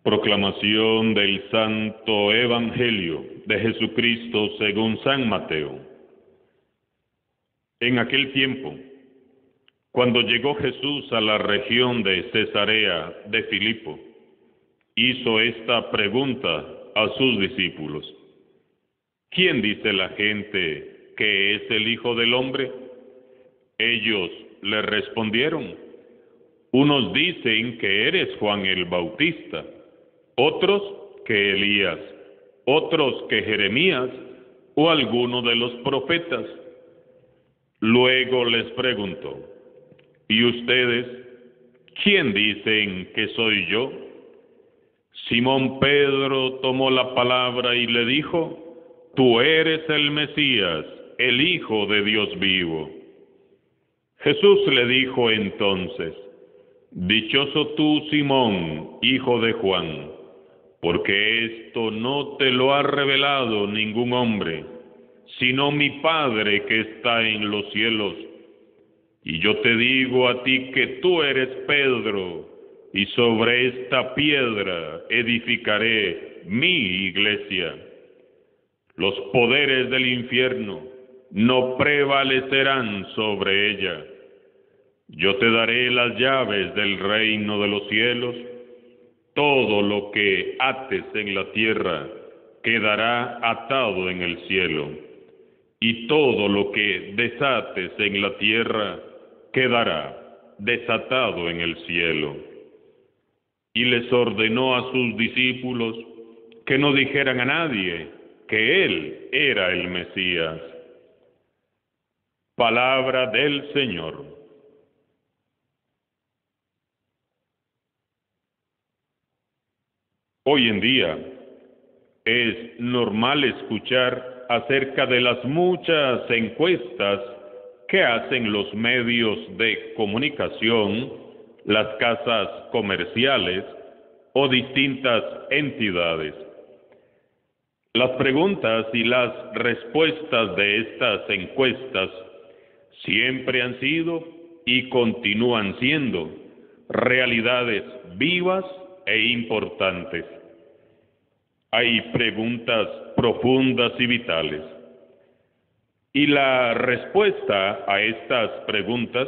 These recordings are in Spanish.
Proclamación del Santo Evangelio de Jesucristo según San Mateo. En aquel tiempo, cuando llegó Jesús a la región de Cesarea de Filipo, hizo esta pregunta a sus discípulos: ¿Quién dice la gente que es el Hijo del Hombre? Ellos le respondieron: unos dicen que eres Juan el Bautista, otros que Elías, otros que Jeremías o alguno de los profetas. Luego les preguntó: ¿y ustedes quién dicen que soy yo? Simón Pedro tomó la palabra y le dijo: tú eres el Mesías, el Hijo de Dios vivo. Jesús le dijo entonces: dichoso tú, Simón, hijo de Juan, porque esto no te lo ha revelado ningún hombre, sino mi Padre que está en los cielos. Y yo te digo a ti que tú eres Pedro, y sobre esta piedra edificaré mi iglesia. Los poderes del infierno no prevalecerán sobre ella. Yo te daré las llaves del reino de los cielos. Todo lo que ates en la tierra quedará atado en el cielo, y todo lo que desates en la tierra quedará desatado en el cielo. Y les ordenó a sus discípulos que no dijeran a nadie que él era el Mesías. Palabra del Señor. Hoy en día es normal escuchar acerca de las muchas encuestas que hacen los medios de comunicación, las casas comerciales o distintas entidades. Las preguntas y las respuestas de estas encuestas siempre han sido y continúan siendo realidades vivas e importantes. Hay preguntas profundas y vitales. Y la respuesta a estas preguntas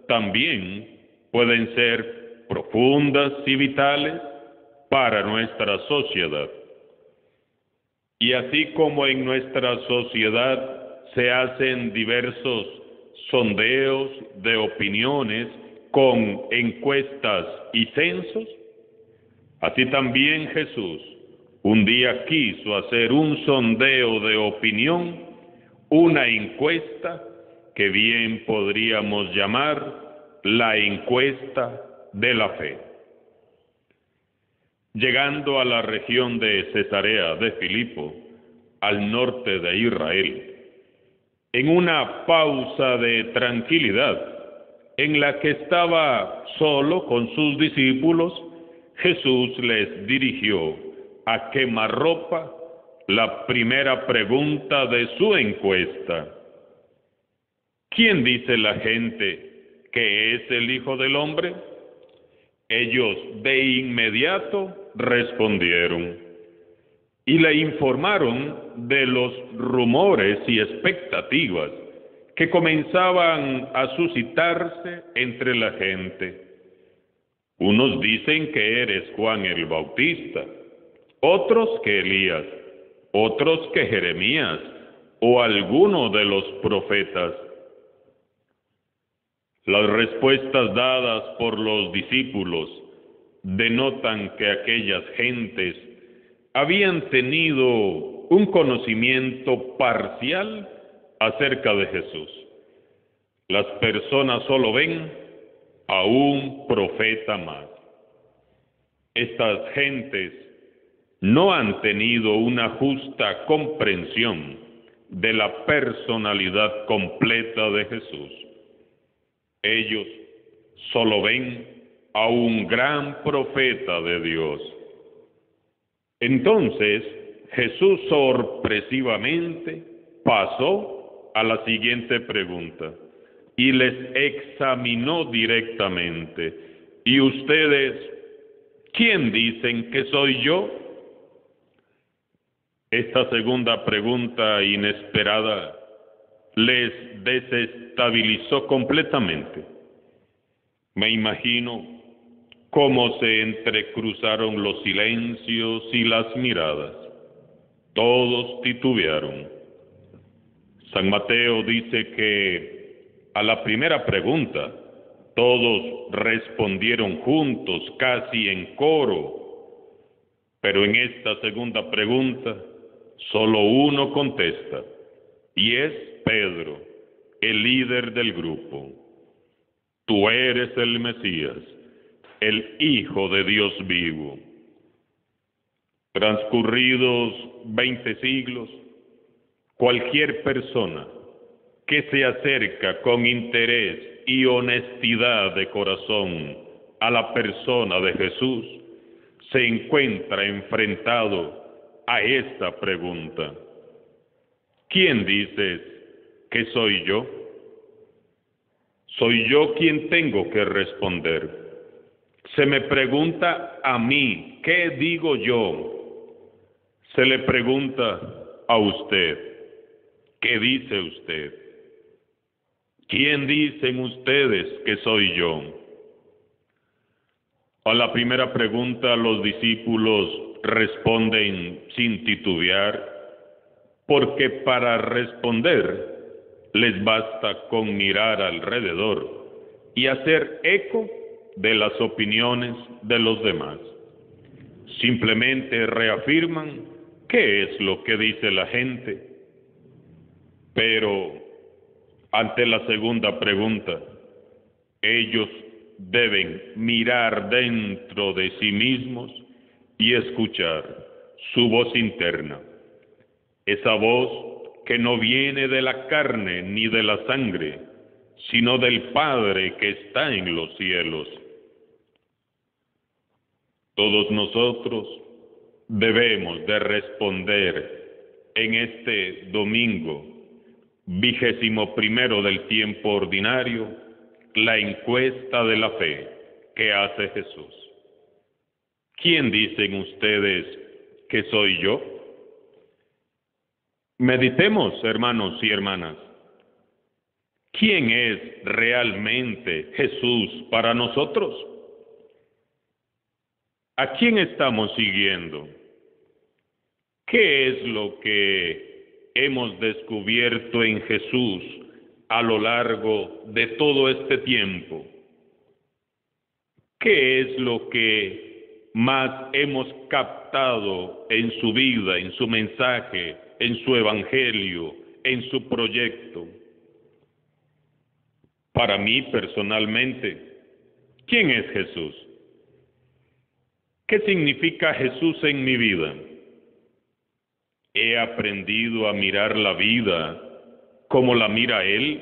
también pueden ser profundas y vitales para nuestra sociedad. Y así como en nuestra sociedad se hacen diversos sondeos de opiniones con encuestas y censos, así también Jesús un día quiso hacer un sondeo de opinión, una encuesta que bien podríamos llamar la encuesta de la fe. Llegando a la región de Cesarea de Filipo, al norte de Israel, en una pausa de tranquilidad, en la que estaba solo con sus discípulos, Jesús les dirigió a quemarropa la primera pregunta de su encuesta: ¿quién dice la gente que es el Hijo del Hombre? Ellos de inmediato respondieron y le informaron de los rumores y expectativas que comenzaban a suscitarse entre la gente. Unos dicen que eres Juan el Bautista, otros que Elías, otros que Jeremías o alguno de los profetas. Las respuestas dadas por los discípulos denotan que aquellas gentes habían tenido un conocimiento parcial acerca de Jesús. Las personas solo ven a un profeta más. Estas gentes no han tenido una justa comprensión de la personalidad completa de Jesús. Ellos solo ven a un gran profeta de Dios. Entonces, Jesús sorpresivamente pasó a la siguiente pregunta y les examinó directamente: ¿y ustedes ¿quién dicen que soy yo? Esta segunda pregunta inesperada les desestabilizó completamente. Me imagino cómo se entrecruzaron los silencios y las miradas. Todos titubearon. San Mateo dice que a la primera pregunta todos respondieron juntos, casi en coro. Pero en esta segunda pregunta solo uno contesta, y es Pedro, el líder del grupo. Tú eres el Mesías, el Hijo de Dios vivo. Transcurridos 20 siglos, cualquier persona que se acerca con interés y honestidad de corazón a la persona de Jesús se encuentra enfrentado a esta pregunta: ¿quién dices que soy yo? Soy yo quien tengo que responder. Se me pregunta a mí, ¿qué digo yo? Se le pregunta a usted, ¿qué dice usted? ¿Quién dicen ustedes que soy yo? A la primera pregunta los discípulos responden sin titubear, porque para responder les basta con mirar alrededor y hacer eco de las opiniones de los demás. Simplemente reafirman qué es lo que dice la gente. Pero ante la segunda pregunta, ellos deben mirar dentro de sí mismos y escuchar su voz interna. Esa voz que no viene de la carne ni de la sangre, sino del Padre que está en los cielos. Todos nosotros debemos de responder en este domingo 21º del tiempo ordinario la encuesta de la fe que hace Jesús. ¿Quién dicen ustedes que soy yo? Meditemos, hermanos y hermanas. ¿Quién es realmente Jesús para nosotros? ¿A quién estamos siguiendo? ¿Qué es lo que hemos descubierto en Jesús a lo largo de todo este tiempo? ¿Qué es lo que más hemos captado en su vida, en su mensaje, en su evangelio, en su proyecto? Para mí personalmente, ¿quién es Jesús? ¿Qué significa Jesús en mi vida? ¿He aprendido a mirar la vida como la mira Él?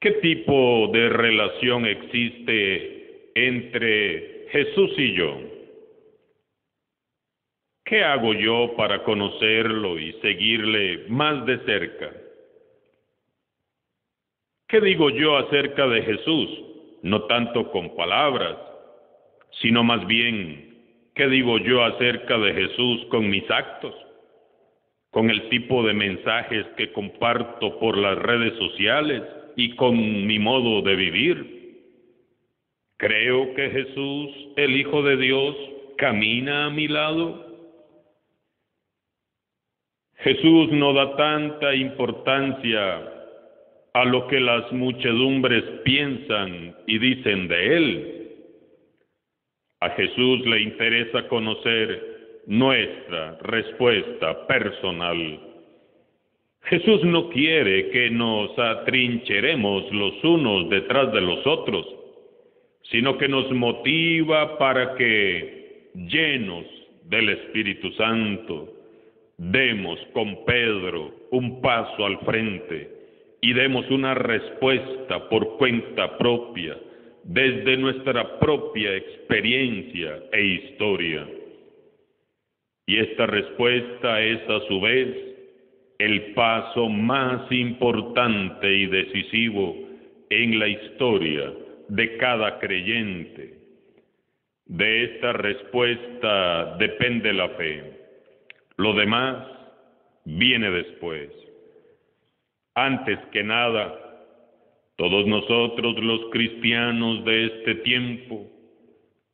¿Qué tipo de relación existe entre Jesús y yo? ¿Qué hago yo para conocerlo y seguirle más de cerca? ¿Qué digo yo acerca de Jesús? No tanto con palabras, sino más bien, ¿qué digo yo acerca de Jesús con mis actos? Con el tipo de mensajes que comparto por las redes sociales y con mi modo de vivir. ¿Creo que Jesús, el Hijo de Dios, camina a mi lado? Jesús no da tanta importancia a lo que las muchedumbres piensan y dicen de Él. A Jesús le interesa conocer nuestra respuesta personal. Jesús no quiere que nos atrincheremos los unos detrás de los otros, sino que nos motiva para que, llenos del Espíritu Santo, demos con Pedro un paso al frente y demos una respuesta por cuenta propia, desde nuestra propia experiencia e historia. Y esta respuesta es a su vez el paso más importante y decisivo en la historia de cada creyente. De esta respuesta depende la fe. Lo demás viene después. Antes que nada, todos nosotros los cristianos de este tiempo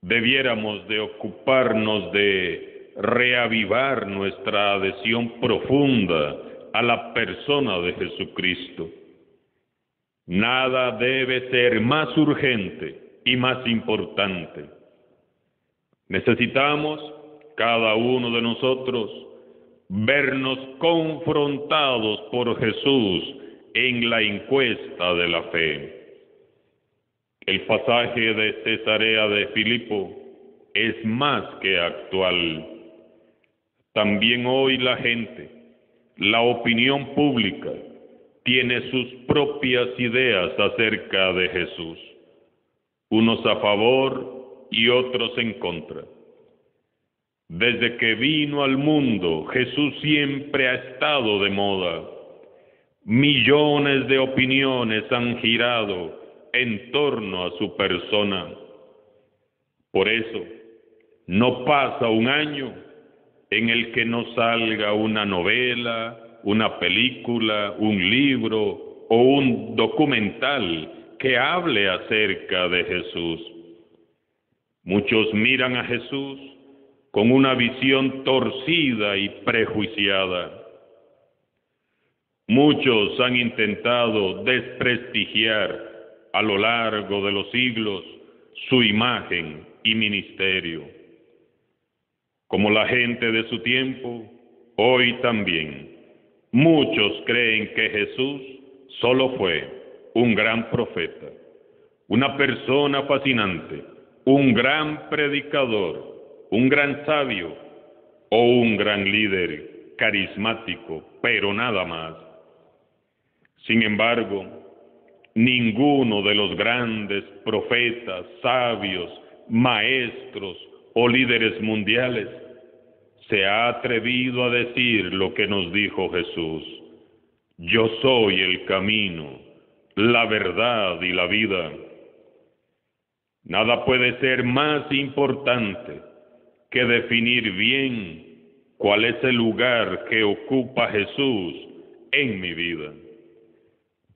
debiéramos de ocuparnos de reavivar nuestra adhesión profunda a la persona de Jesucristo. Nada debe ser más urgente y más importante. Necesitamos, cada uno de nosotros, vernos confrontados por Jesús en la encuesta de la fe. El pasaje de Cesarea de Filipo es más que actual. También hoy la gente, la opinión pública, tiene sus propias ideas acerca de Jesús, unos a favor y otros en contra. Desde que vino al mundo, Jesús siempre ha estado de moda. Millones de opiniones han girado en torno a su persona. Por eso, no pasa un año en el que no salga una novela, una película, un libro o un documental que hable acerca de Jesús. Muchos miran a Jesús con una visión torcida y prejuiciada. Muchos han intentado desprestigiar a lo largo de los siglos su imagen y ministerio. Como la gente de su tiempo, hoy también, muchos creen que Jesús solo fue un gran profeta, una persona fascinante, un gran predicador, un gran sabio o un gran líder carismático, pero nada más. Sin embargo, ninguno de los grandes profetas, sabios, maestros o líderes mundiales se ha atrevido a decir lo que nos dijo Jesús: yo soy el camino, la verdad y la vida. Nada puede ser más importante que definir bien cuál es el lugar que ocupa Jesús en mi vida.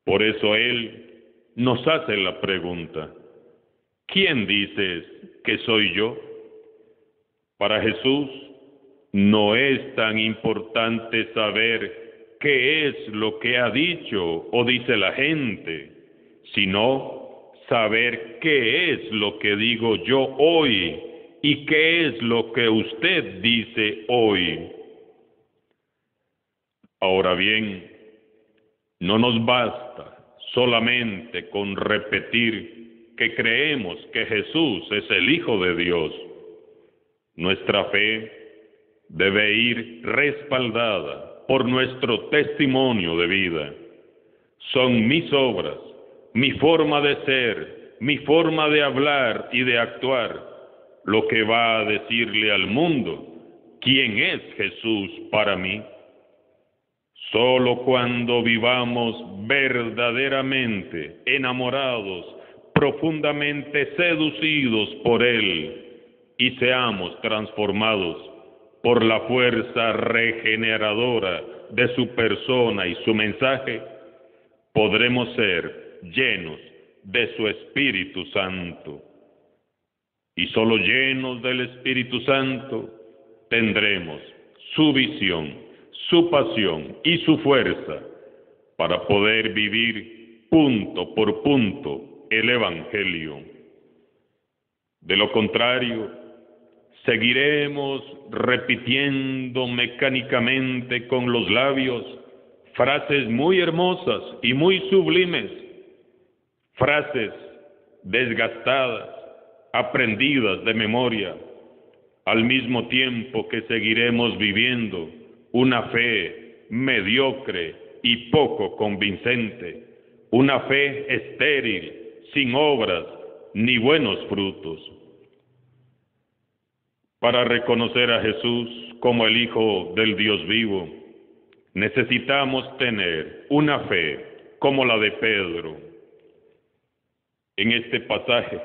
Por eso Él nos hace la pregunta: ¿quién dices que soy yo? Para Jesús no es tan importante saber qué es lo que ha dicho o dice la gente, sino saber qué es lo que digo yo hoy y qué es lo que usted dice hoy. Ahora bien, no nos basta solamente con repetir que creemos que Jesús es el Hijo de Dios. Nuestra fe debe ir respaldada por nuestro testimonio de vida. Son mis obras, mi forma de ser, mi forma de hablar y de actuar, lo que va a decirle al mundo quién es Jesús para mí. Solo cuando vivamos verdaderamente enamorados, profundamente seducidos por Él y seamos transformados por la fuerza regeneradora de su persona y su mensaje, podremos ser llenos de su Espíritu Santo. Y solo llenos del Espíritu Santo tendremos su visión, su pasión y su fuerza para poder vivir punto por punto el Evangelio. De lo contrario, seguiremos repitiendo mecánicamente con los labios frases muy hermosas y muy sublimes, frases desgastadas, aprendidas de memoria, al mismo tiempo que seguiremos viviendo una fe mediocre y poco convincente, una fe estéril, sin obras ni buenos frutos. Para reconocer a Jesús como el Hijo del Dios vivo, necesitamos tener una fe como la de Pedro. En este pasaje,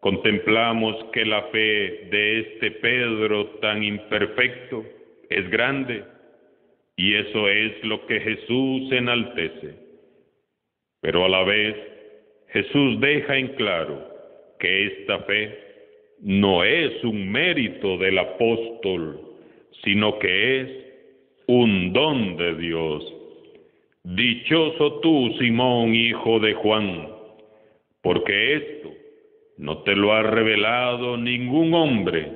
contemplamos que la fe de este Pedro tan imperfecto es grande, y eso es lo que Jesús enaltece. Pero a la vez, Jesús deja en claro que esta fe no es un mérito del apóstol, sino que es un don de Dios. Dichoso tú, Simón, hijo de Juan, porque esto no te lo ha revelado ningún hombre,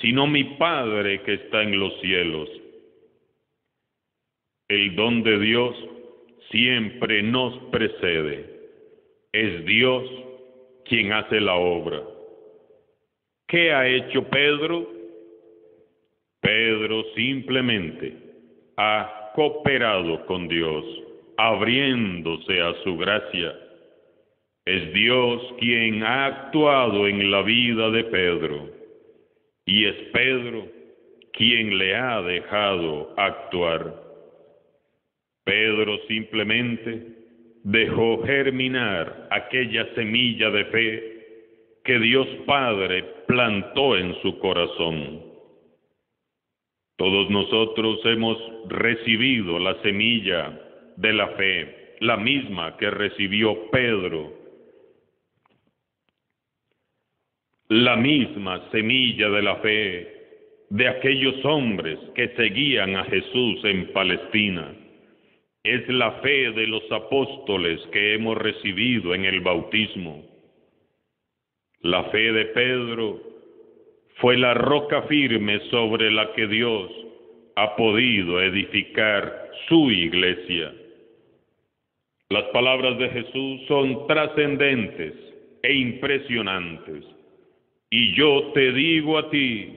sino mi Padre que está en los cielos. El don de Dios siempre nos precede. Es Dios quien hace la obra. ¿Qué ha hecho Pedro? Pedro simplemente ha cooperado con Dios, abriéndose a su gracia. Es Dios quien ha actuado en la vida de Pedro, y es Pedro quien le ha dejado actuar. Pedro simplemente dejó germinar aquella semilla de fe que Dios Padre plantó en su corazón. Todos nosotros hemos recibido la semilla de la fe, la misma que recibió Pedro, la misma semilla de la fe de aquellos hombres que seguían a Jesús en Palestina. Es la fe de los apóstoles que hemos recibido en el bautismo. La fe de Pedro fue la roca firme sobre la que Dios ha podido edificar su iglesia. Las palabras de Jesús son trascendentes e impresionantes. Y yo te digo a ti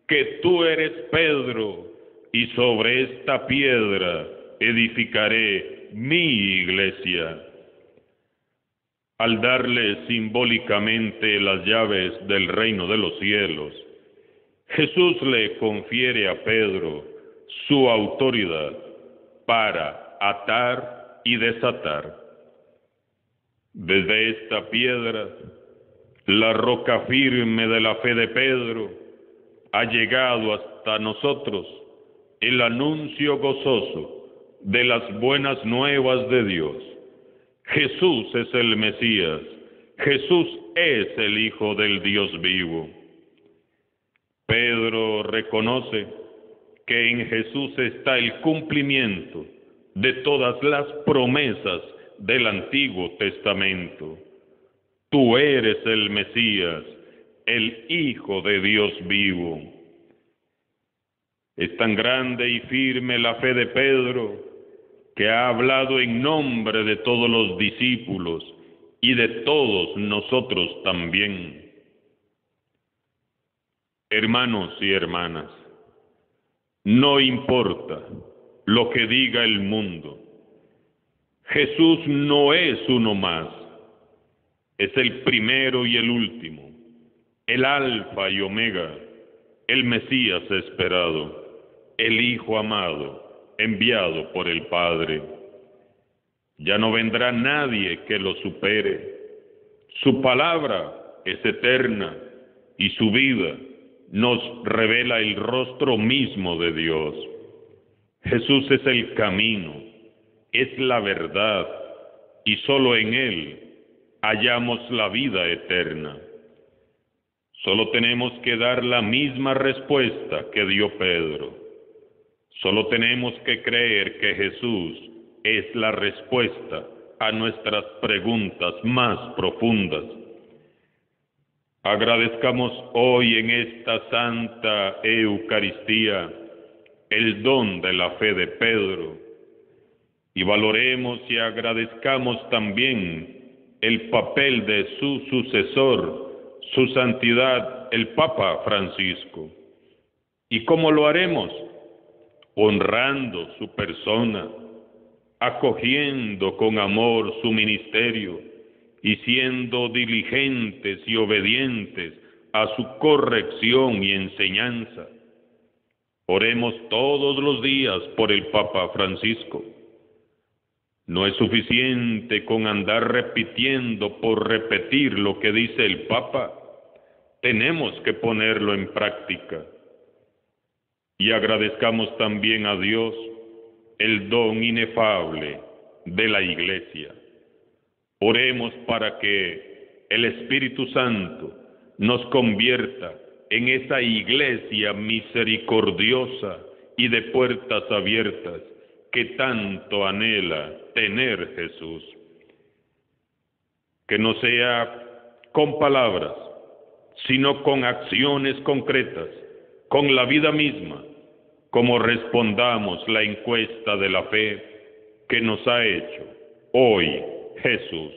que tú eres Pedro, y sobre esta piedra edificaré mi iglesia. Al darle simbólicamente las llaves del reino de los cielos, Jesús le confiere a Pedro su autoridad para atar y desatar. Desde esta piedra, la roca firme de la fe de Pedro, ha llegado hasta nosotros el anuncio gozoso de las buenas nuevas de Dios. Jesús es el Mesías, Jesús es el Hijo del Dios vivo. Pedro reconoce que en Jesús está el cumplimiento de todas las promesas del Antiguo Testamento. Tú eres el Mesías, el Hijo de Dios vivo. Es tan grande y firme la fe de Pedro que ha hablado en nombre de todos los discípulos y de todos nosotros también. Hermanos y hermanas, no importa lo que diga el mundo, Jesús no es uno más, es el primero y el último, el Alfa y Omega, el Mesías esperado, el Hijo amado, enviado por el Padre. Ya no vendrá nadie que lo supere. Su palabra es eterna y su vida nos revela el rostro mismo de Dios. Jesús es el camino, es la verdad, y solo en Él hallamos la vida eterna. Solo tenemos que dar la misma respuesta que dio Pedro. Solo tenemos que creer que Jesús es la respuesta a nuestras preguntas más profundas. Agradezcamos hoy en esta Santa Eucaristía el don de la fe de Pedro y valoremos y agradezcamos también el papel de su sucesor, su santidad, el Papa Francisco. ¿Y cómo lo haremos? Honrando su persona, acogiendo con amor su ministerio y siendo diligentes y obedientes a su corrección y enseñanza. Oremos todos los días por el Papa Francisco. No es suficiente con andar repitiendo por repetir lo que dice el Papa. tenemos que ponerlo en práctica. Y agradezcamos también a Dios el don inefable de la Iglesia. Oremos para que el Espíritu Santo nos convierta en esa Iglesia misericordiosa y de puertas abiertas que tanto anhela tener Jesús. Que no sea con palabras, sino con acciones concretas, con la vida misma, como respondamos la encuesta de la fe que nos ha hecho hoy Jesús.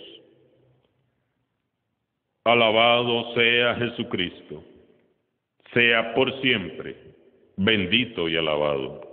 Alabado sea Jesucristo, sea por siempre bendito y alabado.